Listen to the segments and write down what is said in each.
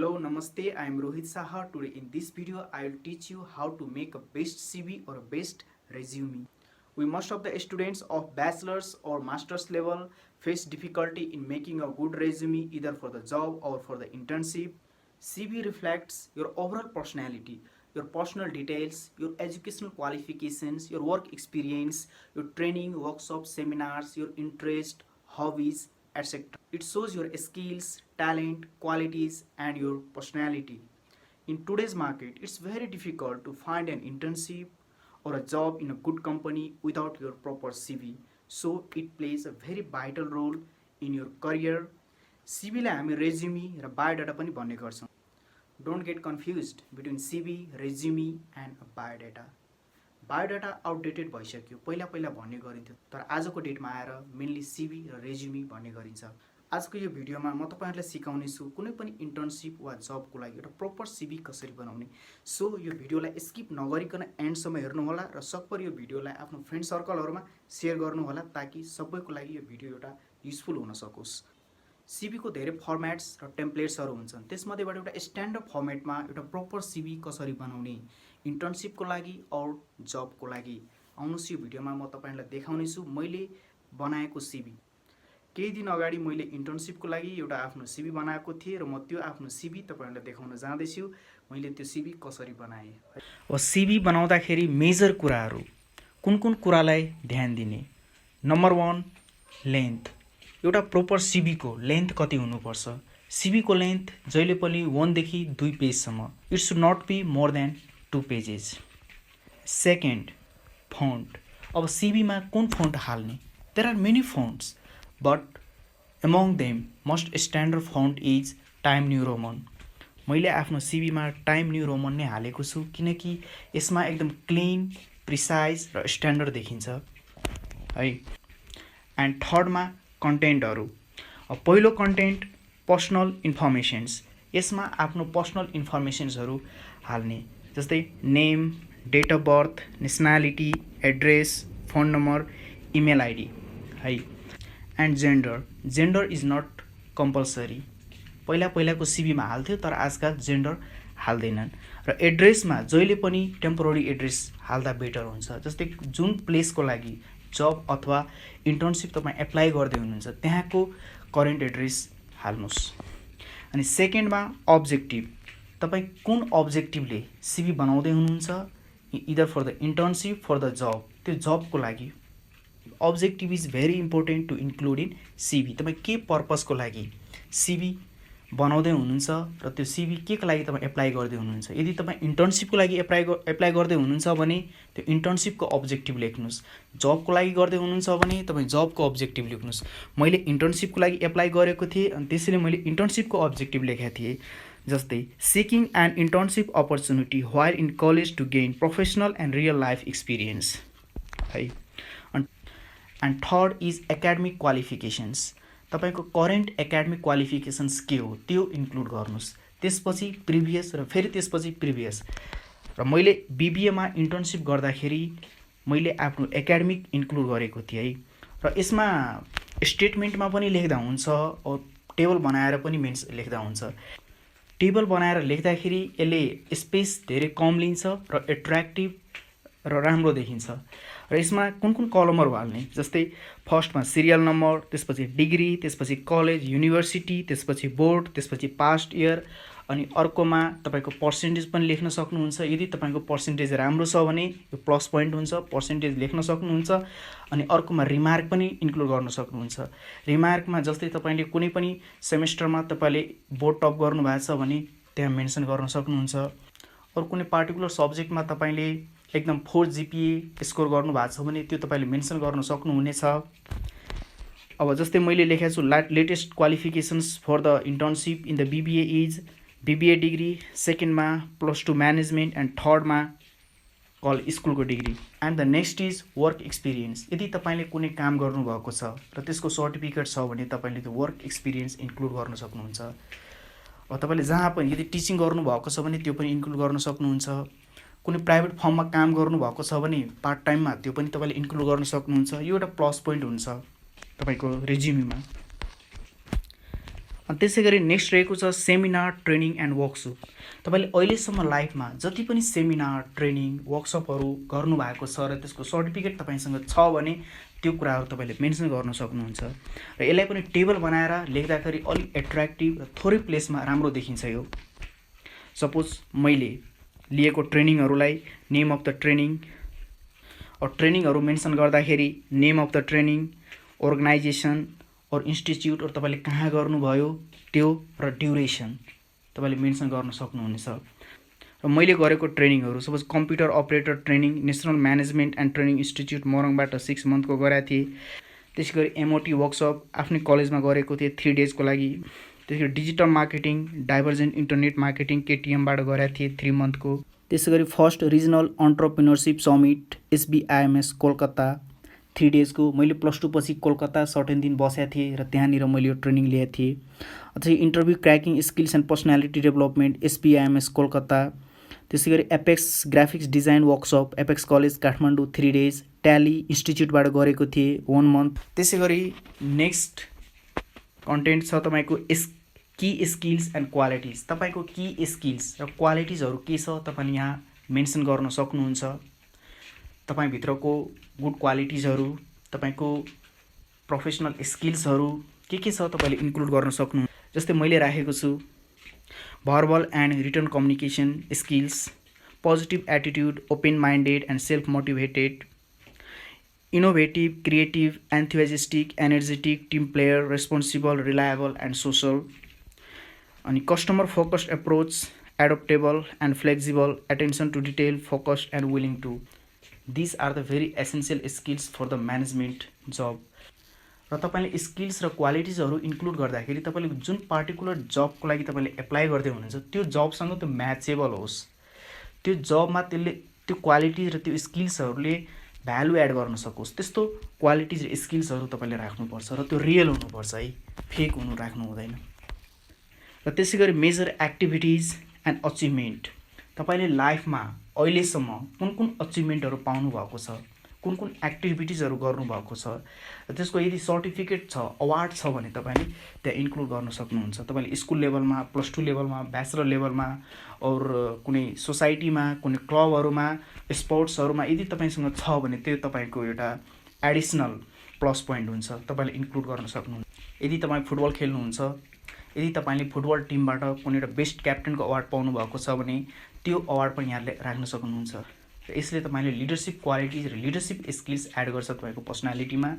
Hello, Namaste. I am Rohit Shah. Today in this video, I will teach you how to make a best CV or a best resume. We most of the students of bachelor's or master's level face difficulty in making a good resume either for the job or for the internship. CV reflects your overall personality, your personal details, your educational qualifications, your work experience, your training, workshops, seminars, your interest, hobbies, etc. It shows your skills, talent, qualities, and your personality. In today's market, it's very difficult to find an internship or a job in a good company without your proper CV. So it plays a very vital role in your career. CV लाई हामी रेज्युमी र biodata पनि भन्ने गर्छौँ. Don't get confused between CV, resume and biodata. Biodata outdated भइसक्यो. पहिला भन्ने गरिन्थ्यो, तर आजको डेटमा आएर मेनली CV र रेज्युमी भन्ने गरिन्छ. आजको यो भिडियोमा म तपाईहरुलाई सिकाउने छु कुनै पनि इन्टर्नशिप वा जबको लागि एउटा प्रपर CV कसरी बनाउने. सो यो भिडियोलाई स्किप नगरिकन एन्डसम्म हेर्नु होला र सकभर यो भिडियोलाई आफ्नो फ्रेन्ड सर्कलहरुमा शेयर गर्नु होला ताकि सबैको लागि यो भिडियो एउटा युजफुल हुन सकोस्. CV को धेरै फर्म्याट्स र टेम्प्लेट्सहरु हुन्छन्. त्यसमध्येबाट एउटा स्ट्यान्डर्ड फर्म्याटमा एउटा प्रपर CV कसरी बनाउने इन्टर्नशिपको लागि और जबको लागि आउनुस् यो भिडियोमा म तपाईहरुलाई देखाउने छु मैले बनाएको CV. केही दिन अगाडि मैले इन्टर्नशिपको लागि एउटा आफ्नो CV बनाएको थिएँ र म त्यो आफ्नो CV तपाईहरुलाई देखाउन जाँदै छु. मैले त्यो CV कसरी बनाए. CV बनाउँदाखेरि मेजर कुराहरु कुन कुरालाई ध्यान दिने. Number 1 length. एउटा प्रपर CV को लेन्थ कति हुनुपर्छ. CV को लेन्थ जहिले पनि 1 देखि 2 पेज सम्म. It should not be more than 2 pages. Second font. अब CV मा कुन फन्ट हाल्ने. There are many fonts but among them most standard font is Time New Roman. मैले आफ्नो CV मा Time New Roman नै हालेको छु किनकि यसमा एकदम क्लीन, प्रिसाइज र स्ट्यान्डर्ड देखिन्छ है. एन्ड थर्ड मा कन्टेन्टहरु. पहिलो कन्टेन्ट पर्सनल इन्फर्मेशन्स. यसमा आफ्नो पर्सनल इन्फर्मेशन्सहरु हाल्ने जस्तै name, date of birth, nationality, address, phone number, email ID है. And gender. Gender is not compulsory. पहिलाको CV मा हाल्थ्यो तर आजकल जेन्डर हाल्दैनन्. र एड्रेसमा जहिले पनि टेम्पोररी एड्रेस हाल्दा बेटर हुन्छ. जस्तै जुन प्लेसको लागि जब अथवा इन्टर्नशिप तपाई एप्लाई गर्दै हुनुहुन्छ त्यहाँको करेन्ट एड्रेस हाल्नुस्. अनि सेकेन्डमा अब्जेक्टिभ. तपाई कुन अब्जेक्टिभले CV बनाउँदै हुनुहुन्छ either for the internship for the job. त्यो जबको लागि objective is very important to include in CV. तपाई के पर्पसको लागि CV बनाउँदै हुनुहुन्छ र त्यो CV के को लागि तपाई एप्लाई गर्दै हुनुहुन्छ. यदि तपाई इन्टर्नशिपको लागि एप्लाई गर्दै हुनुहुन्छ भने त्यो इन्टर्नशिपको अब्जेक्टिभ लेख्नुस्. जबको लागि गर्दै हुनुहुन्छ भने तपाई जबको अब्जेक्टिभ लेख्नुस्. मैले इन्टर्नशिपको लागि एप्लाई गरेको थिएँ अनि त्यसैले मैले इन्टर्नशिपको अब्जेक्टिभ लेखेको थिएँ. जस्तै seeking an internship opportunity while in college to gain professional and real life experience है. And third is academic qualifications. तपाईको करेन्ट एकाडेमिक क्वालिफिकेशन्स के हो त्यो इन्क्लुड गर्नुस्. त्यसपछि प्रिभियस र फेरि त्यसपछि प्रिभियस. र मैले BBA मा इन्टर्नशिप गर्दाखेरि मैले आफ्नो एकाडेमिक इन्क्लुड गरेको थिएँ है. र यसमा स्टेटमेन्टमा पनि लेख्दा हुन्छ और टेबल बनाएर पनि लेख्दा हुन्छ. टेबल बनाएर लेख्दाखेरि यसले स्पेस धेरै कम लिन्छ र एट्र्याक्टिभ र राम्रो देखिन्छ. र यसमा कुन कलमहरु हाल्ने जस्तै फर्स्टमा सिरियल नम्बर, त्यसपछि डिग्री, त्यसपछि कलेज, युनिभर्सिटी, त्यसपछि बोर्ड, त्यसपछि पास्ट इयर अनि अर्कोमा तपाईको पर्सेन्टेज पनि लेख्न सक्नुहुन्छ. यदि तपाईको पर्सेन्टेज राम्रो छ भने यो प्लस पोइन्ट हुन्छ, पर्सेन्टेज लेख्न सक्नुहुन्छ. अनि अर्कोमा रिमार्क पनि इन्क्लुड गर्न सक्नुहुन्छ. रिमार्कमा जस्तै तपाईले कुनै पनि सेमेस्टरमा तपाईले बोर्ड टप गर्नु भएको छ भने त्यहाँ मेन्सन गर्न सक्नुहुन्छ. अरु कुनै पार्टिकुलर सब्जेक्टमा तपाईले एकदम 4 GPA स्कोर गर्नु भएको छ भने त्यो तपाईले मेन्सन गर्न सक्नुहुनेछ. अब जस्तै मैले लेखेको छु latest qualifications for the internship in the BBA is BBA degree, सेकेन्डमा +2 म्यानेजमेन्ट एन्ड थर्डमा स्कुलको degree. And the next is work experience. यदि तपाईले कुनै काम गर्नु भएको छ र त्यसको सर्टिफिकेट छ भने तपाईले त्यो वर्क एक्सपिरियन्स इन्क्लुड गर्न सक्नुहुन्छ. अब तपाईले जहाँ पनि यदि टिचिङ गर्नु भएको छ भने त्यो पनि इन्क्लुड गर्न सक्नुहुन्छ. कुनै प्राइभेट फर्ममा काम गर्नु भएको छ भने पार्ट टाइममा त्यो पनि तपाईले इन्क्लुड गर्न सक्नुहुन्छ. यो एउटा प्लस पोइन्ट हुन्छ तपाईको रेज्युमेमा. अनि त्यसै गरी नेक्स्ट रहेको छ सेमिनार ट्रेनिङ एन्ड वर्कसप। तपाईँले अहिलेसम्म लाइफमा जति पनि सेमिनार ट्रेनिङ वर्कसपहरू गर्नुभएको छ र त्यसको सर्टिफिकेट तपाईँसँग छ भने त्यो कुराहरू तपाईँले मेन्सन गर्न सक्नुहुन्छ र यसलाई पनि टेबल बनाएर लेख्दाखेरि अलिक एट्र्याक्टिभ र थोरै प्लेसमा राम्रो देखिन्छ। यो सपोज मैले लिएको ट्रेनिङहरूलाई नेम अफ द ट्रेनिङ ट्रेनिङहरू मेन्सन गर्दाखेरि name of the training, organisation or institute or तपाईँले कहाँ गर्नुभयो त्यो र ड्युरेसन तपाईँले मेन्सन गर्न सक्नुहुनेछ। र मैले गरेको ट्रेनिङहरू suppose computer operator training national management and training institute मोरङबाट 6 मन्थको गरेको थिएँ। त्यसै गरी एमओटी वर्कसप आफ्नै कलेजमा गरेको थिएँ 3 डेजको लागि। त्यसै गरी digital marketing divergent internet marketing केटिएमबाट गरेको थिएँ 3 मन्थको। त्यसै गरी फर्स्ट रिजनल अन्टरप्रेन्योरसिप समिट एसबिआइएमएस कोलकाता 3 डेजको। मैले +2 पछि कोलकाता सर्टेन दिन बसेको थिएँ र त्यहाँनिर मैले यो ट्रेनिङ लिएको थिएँ। अझै interview cracking skills and personality development SBIMS Kolkata. त्यसै गरी Apex graphics design workshop Apex college Kathmandu 3 days tally इन्स्टिट्युटबाट गरेको थिएँ 1 मन्थ। त्यसै गरी नेक्स्ट कन्टेन्ट छ तपाईँको की स्किल्स एन्ड क्वालिटिज। तपाईँको की स्किल्स र क्वालिटिजहरू के छ तपाईँले यहाँ मेन्सन गर्न सक्नुहुन्छ। तपाईँभित्रको गुड क्वालिटिजहरू, तपाईँको प्रोफेसनल स्किल्सहरू के छ तपाईँले इन्क्लुड गर्न सक्नुहुन्छ। जस्तै मैले राखेको छु verbal and written communication skills, positive attitude, open minded and self motivated, innovative, creative, enthusiastic, energetic, team player, responsible, reliable and social. अनि customer focused approach, adaptable and flexible, attention to detail, focused and willing to. This are the very essential skills for the management job. र तपाईँले skills र क्वालिटिजहरू include गर्दाखेरि तपाईँले जुन particular जबको लागि तपाईँले एप्लाई गर्दै हुनुहुन्छ त्यो जबसँग त्यो म्याचेबल होस्, त्यो जबमा त्यसले त्यो क्वालिटिज र त्यो स्किल्सहरूले भ्यालु एड गर्न सकोस्, त्यस्तो क्वालिटिज र स्किल्सहरू तपाईँले राख्नुपर्छ र त्यो रियल हुनुपर्छ है, फेक हुनु राख्नु हुँदैन। र त्यसै गरी मेजर एक्टिभिटिज एन्ड अचिभमेन्ट। तपाईँले लाइफमा अहिलेसम्म कुन कुन अचिभमेन्टहरू पाउनु भएको छ, कुन कुन एक्टिभिटिजहरू गर्नुभएको छ र त्यसको यदि सर्टिफिकेट छ, अवार्ड छ भने तपाईँले त्यहाँ इन्क्लुड गर्न सक्नुहुन्छ। तपाईँले स्कुल लेभलमा, +2 लेभलमा, ब्याचलर लेभलमा और कुनै सोसाइटीमा, कुनै क्लबहरूमा, स्पोर्ट्सहरूमा यदि तपाईँसँग छ भने त्यो तपाईँको एउटा एडिसनल प्लस पोइन्ट हुन्छ, तपाईँले इन्क्लुड गर्न सक्नुहुन्छ। यदि तपाईँ फुटबल खेल्नुहुन्छ, यदि तपाईँले फुटबल टिमबाट कुनै एउटा बेस्ट क्याप्टेनको अवार्ड पाउनु भएको छ भने त्यो अवार्ड पनि यहाँले राख्न सक्नुहुन्छ। र यसले तपाईँले लिडरसिप क्वालिटिज र लिडरसिप स्किल्स एड गर्छ तपाईँको पर्सनालिटीमा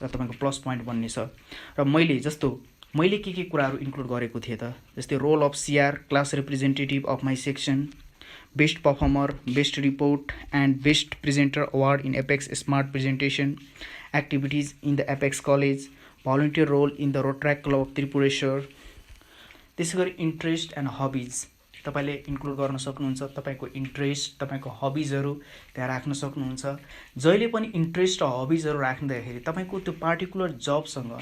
र तपाईँको प्लस पोइन्ट बन्ने छ। र मैले के कुराहरू इन्क्लुड गरेको थिएँ त, जस्तै role of CR class representative of my section, best performer, best report and best presenter award in Apex smart presentation, activities in the Apex college, volunteer role in the Rotaract club of Tripureshwor. त्यसै गरी interest and hobbies तपाईँले include गर्न सक्नुहुन्छ। तपाईँको interest, तपाईँको हबिजहरू त्यहाँ राख्न सक्नुहुन्छ। जहिले पनि इन्ट्रेस्ट र हबिजहरू राख्दाखेरि तपाईँको त्यो पार्टिकुलर जबसँग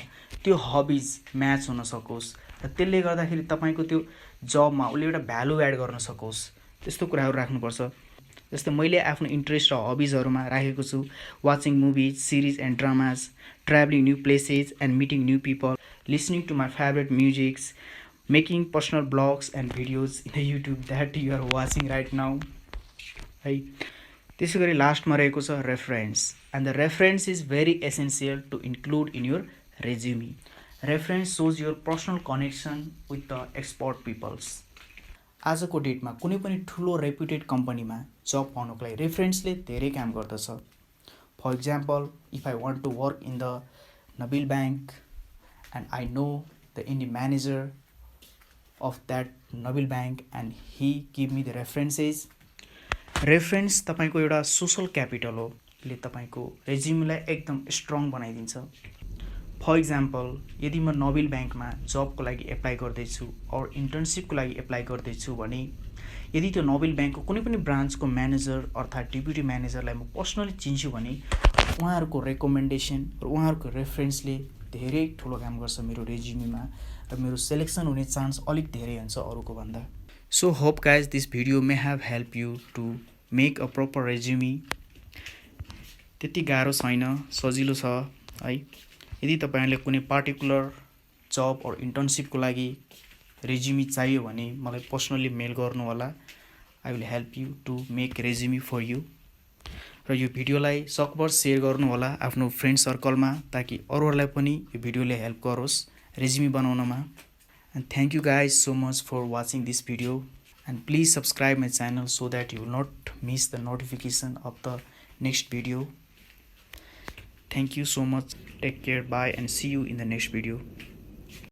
त्यो हबिज म्याच हुन सकोस् र त्यसले गर्दाखेरि तपाईँको त्यो जबमा उसले एउटा भ्यालु एड गर्न सकोस्, त्यस्तो कुराहरू राख्नुपर्छ। जस्तै मैले आफ्नो इन्ट्रेस्ट र हबिजहरूमा राखेको छु watching movies, series and dramas, travelling new places and meeting new people, listening to my favourite musics, making personal blogs and videos in the YouTube that you are watching right now है। त्यसै गरी लास्टमा रहेको छ reference, and the reference is very essential to include in your resume. Reference shows your personal connection with the expert peoples. आजको डेटमा कुनै पनि ठुलो रेप्युटेड कम्पनीमा जब पाउनको लागि रेफरेन्सले धेरै काम गर्दछ। For example, if I want to work in the Nabil bank and I know the इन्डी manager of that Nabil Bank and he give me the references. Reference तपाईँको एउटा सोसल क्यापिटल हो, यसले तपाईँको रेज्युमीलाई एकदम स्ट्रङ बनाइदिन्छ। फर इक्जाम्पल, यदि म नबिल ब्याङ्कमा जबको लागि एप्लाई गर्दैछु और इन्टर्नसिपको लागि एप्लाई गर्दैछु भने यदि त्यो नबिल ब्याङ्कको कुनै पनि ब्रान्चको म्यानेजर अर्थात् डेप्युटी म्यानेजरलाई म पर्सनली चिन्छु भने उहाँहरूको रेकमेन्डेसन र उहाँहरूको रेफरेन्सले धेरै ठुलो काम गर्छ मेरो रेज्युमीमा र मेरो सेलेक्सन हुने चान्स अलिक धेरै हुन्छ अरूको भन्दा। So hope guys this video may have help you to make a proper resume. त्यति गाह्रो छैन, सजिलो छ है। यदि तपाईँहरूले कुनै पार्टिकुलर जब और इन्टर्नसिपको लागि रेज्युमी चाहियो भने मलाई पर्सनली मेल गर्नु होला. I will help you to make resume for you. र यो भिडियोलाई सकभर सेयर गर्नु होला आफ्नो फ्रेन्ड सर्कलमा ताकि अरूहरूलाई पनि यो भिडियोले हेल्प गरोस् रेज्युमी बनाउनमा. And thank you guys so much for watching this video. And please subscribe my channel so that you will not miss the notification of the next video. Thank you so much. Take care. Bye and see you in the next video.